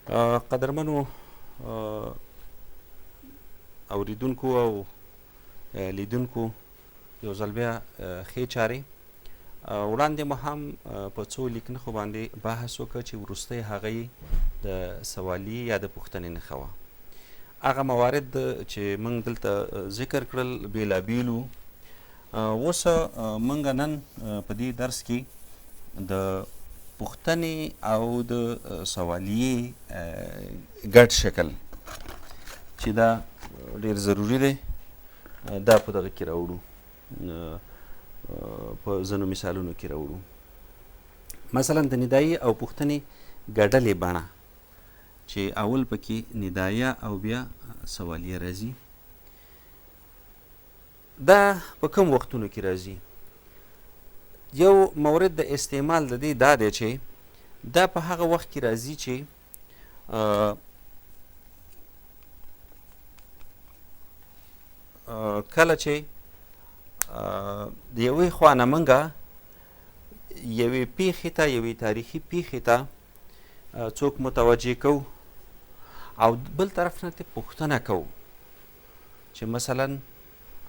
قدرمنو اوریدونکو او لیدونکو یو ځل بیا ښې چارې وړاندې مو هم په څو لیکنښو باندې بحث وکړ چې وروستی هغه یې د سوالیې یا د پوښتنې نښه وه. هغه موارد چې موږ دلته ذکر کړل بېلابېل وو. اوس موږ نن په دې درس کې د پوښتنې او د سوالیې ګډ شکل چې دا ډېر ضروري دی دا په دغه کې راوړو، په ځینو مثالونو کې راوړو. مثلا د ندایي او پوښتنې ګډلې بڼه چې اول پکې ندایه او بیا سوالیه راځي. دا په کوم وختونو کې راځي؟ یو مورد د استعمال د دې دا دی چې دا په هغه وخت کې راځي چې کله چې د یوې خوا نه موږ یوې پیښې ته، یوې تاریخي پیښې ته څوک متوجه کوو او بل طرف نه ترې پوښتنه کوو چې مثلا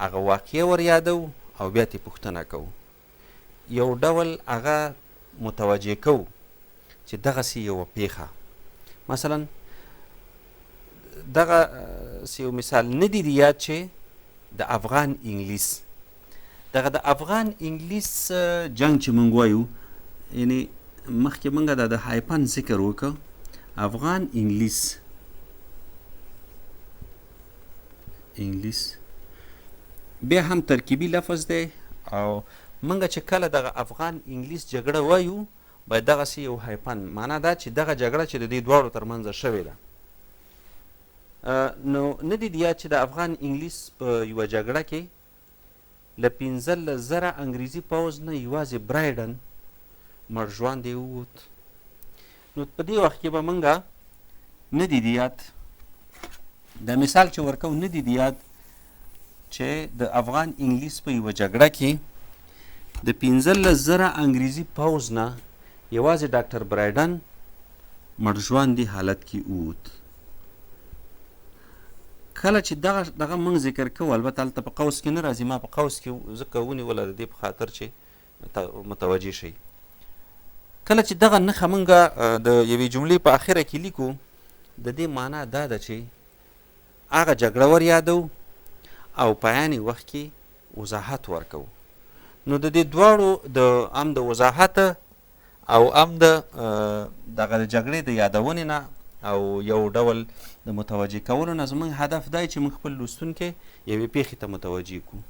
هغه واقعه ور یادو او بیا ترې پوښتنه کوو. یو ډول هغه متوجه کوو چې دغسې یوه پیښه، مثلا دغسې یو مثال نه دی یاد چې د افغان انګلیس، دغه د افغان انګلیس جنګ چې موږ وایو، یعنې مخکې موږ د هایپن ذکر وکړ. افغان انګلیس بیا هم ترکیبي لفظ دی او موږ چې کله دغه افغان انګلیس جګړه وایو باید دغسې یو هایپن، معنا دا چې دغه جګړه چې د دې دواړو ترمنځ شوې ده. نو نه دي یاد چې د افغان انګلیس په یوه جګړه کې له 15,000 انګریزي پوځ نه یوازې برایډن مړ ژوندی ووت. نو په دې وخت کې به موږ نه دي یاد، دا مثال چې ورکو نه دي یاد چې د افغان انګلیس په یوه جګړه کې د 15,000 انګریزي پوځ نه یوازې ډاکټر برایډن مړ ژوندي حالت کې ووت. کله چې دغه موږ ذکر کوو، البته هلته په قوس کې نه راځي، ما په قوس کې ځکه ونیوله د دې په خاطر چې متوجه شئ. کله چې دغه نښه موږ د یوې جملې په اخره کې لیکو، د دې معنا دا ده چې هغه جګړه ور یادو او په عین وخت کې وضاحت ورکوو. نو د دې دواړو هم د وضاحت او هم دغه جګړې د یادونې نه او یو ډول د متوجه کولو نه زموږ هدف دی چې موږ خپل لوستونکي یوې پیښې ته متوجه کړو.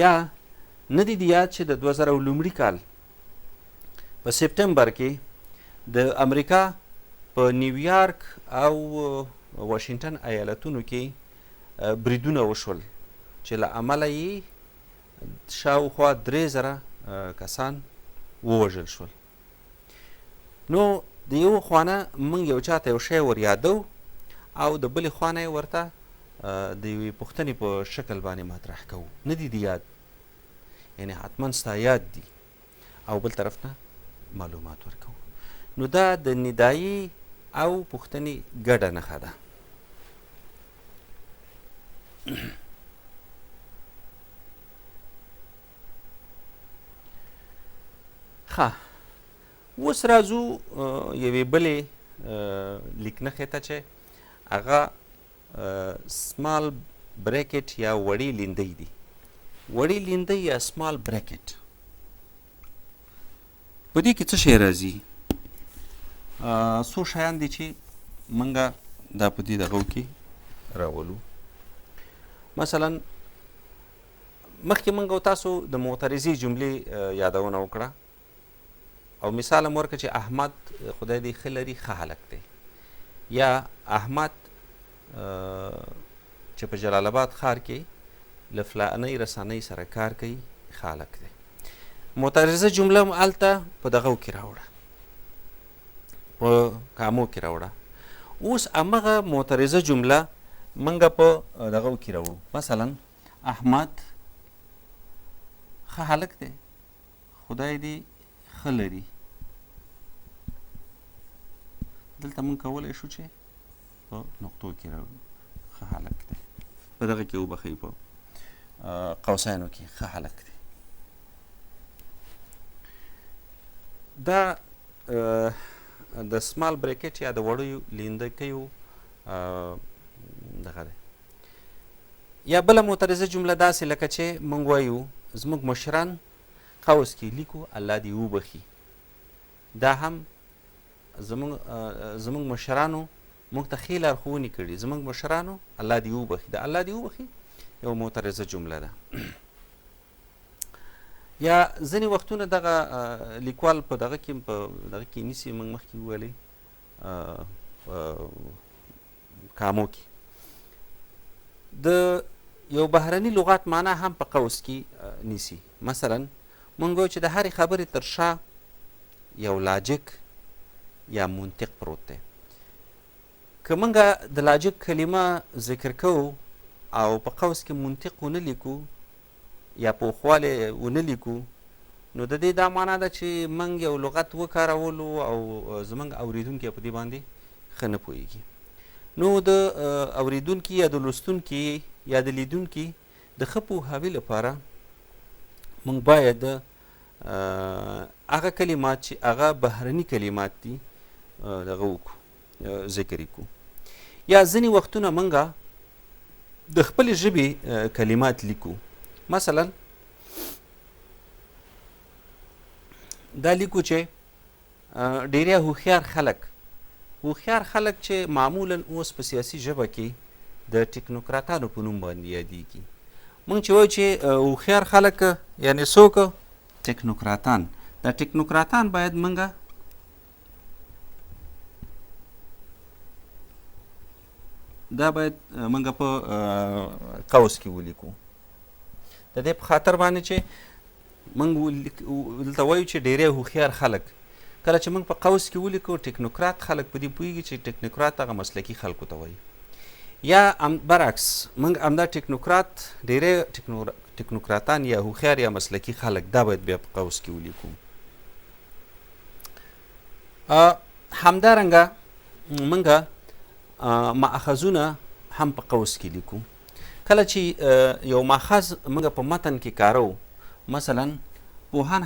یا نه دي یاد چې د 2000 کال په سپتمبر کې د امریکا په نیویارک او واشنګټن ایالتونو کې بریدونه وشول چې له امله یې شاوخوا 3000 کسان ووژل شول. نو د یو خوانه موږ یو چاته یو شی ور یادو او د بلې خوانه یې ورته د یوې پوښتنې په شکل باندې مطرح کوو. نه دي یاد، یعنې حتما ستا یاد دي، او بل طرف نه معلومات ورکوو. نو دا د ندایي او پوښتنې ګډه نښه ده. ښه، اوس راځو یوې بلې لیکنښې ته چې هغه سمال بریکټ یا وړې لیندۍ دي. وړې لیندۍ یا سمال بریکټ، په دې کې څه شی راځي؟ څو شیان دي چې موږ دا په دې دغو کې راولو. مثلا مخکې موږ او تاسو د معترضې جملې یادونه وکړه او مثال هم ورکړه چې احمد خدای دې ښه لري، ښه هلک دی، یا احمد چې په جلال آباد ښار کې له فلانۍ رسنۍ سره کار کوي، ښه هلک دی. معترضه جمله هم هلته په دغو کې راوړه، په کامو کې راوړه. اوس همغه معترضه جمله موږ په دغو کې راوړو. مثلا احمد ښه هلک دی، خدای دې ښه لري. دلته موږ کولی شو چې په نقطو کې ښه هلک دی په دغه کې وبښئ په قوسینو کې ښه هلک دی. دا د سمال بریکټ یا د وړیو لیندکیو دغه دی. یا بله معترضه جمله داسې لکه چې موږ وایو زموږ مشران قوس کې لیکو الله دې وبخي. دا هم زموږ مشرانو موږ ته ښې لارښوونې کړي. زموږ مشرانو الله دې وبخي. د الله دې وبخي یو معترضه جمله ده. یا ځینې وختونه دغه لیکوال په دغه کې نیسي، موږ مخکې وویلې کامو کې د یو بهرني لغات معنا هم په قوس کې نیسي. مثلا موږ وایو چې د هرې خبرې تر شا یو لاجک یا منطق پروت دی. که موږ د لاجک کلمه ذکر کوو او په قوس کې منطق ونه لیکو یا پوخوالی ونه لیکو، نو د دې دا معنا ده چې موږ یو لغت وکارولو او زموږ اوریدونکي په دې باندې ښه نه پوهېږي. نو د اوریدونکي یا د لوستونکي یا د لیدونکي د ښه پوهاوي لپاره موږ باید هغه کلمات چې هغه بهرني کلمات دي دغه وکړو، ذکر یې کړو. یا ځینې وختونه موږ د خپلې ژبې کلمات لیکو. مثلا دا لیکو چې ډېری هوښیار خلک چې معمولا اوس په سیاسي ژبه کې د ټکنوکراتانو په نوم باندې یادېږي. موږ چې وایو چې هوښیار خلک یعنې څوک؟ ټکنوکراتان. دا ټکنوکراتان باید موږ په قوس کې ولیکو. د دې په خاطر باندې چې موږ دلته وایو چې ډېری هوښیار خلک، کله چې موږ په قوس کې ولیکو ټکنوکرات خلک په دې پوهېږي چې ټکنوکرات هغه مسلکي خلکو ته وایي. یا برعکس موږ همدا ټکنوکرات ډېری ټکنوکراتان یا هوښیار یا مسلکي خلک دا باید بیا په قوس کې ولیکو. همدارنګه موږ ماخذونه هم په قوس کې لیکو. کله چې یو ماخذ موږ په متن کې کارو، مثلا پوهان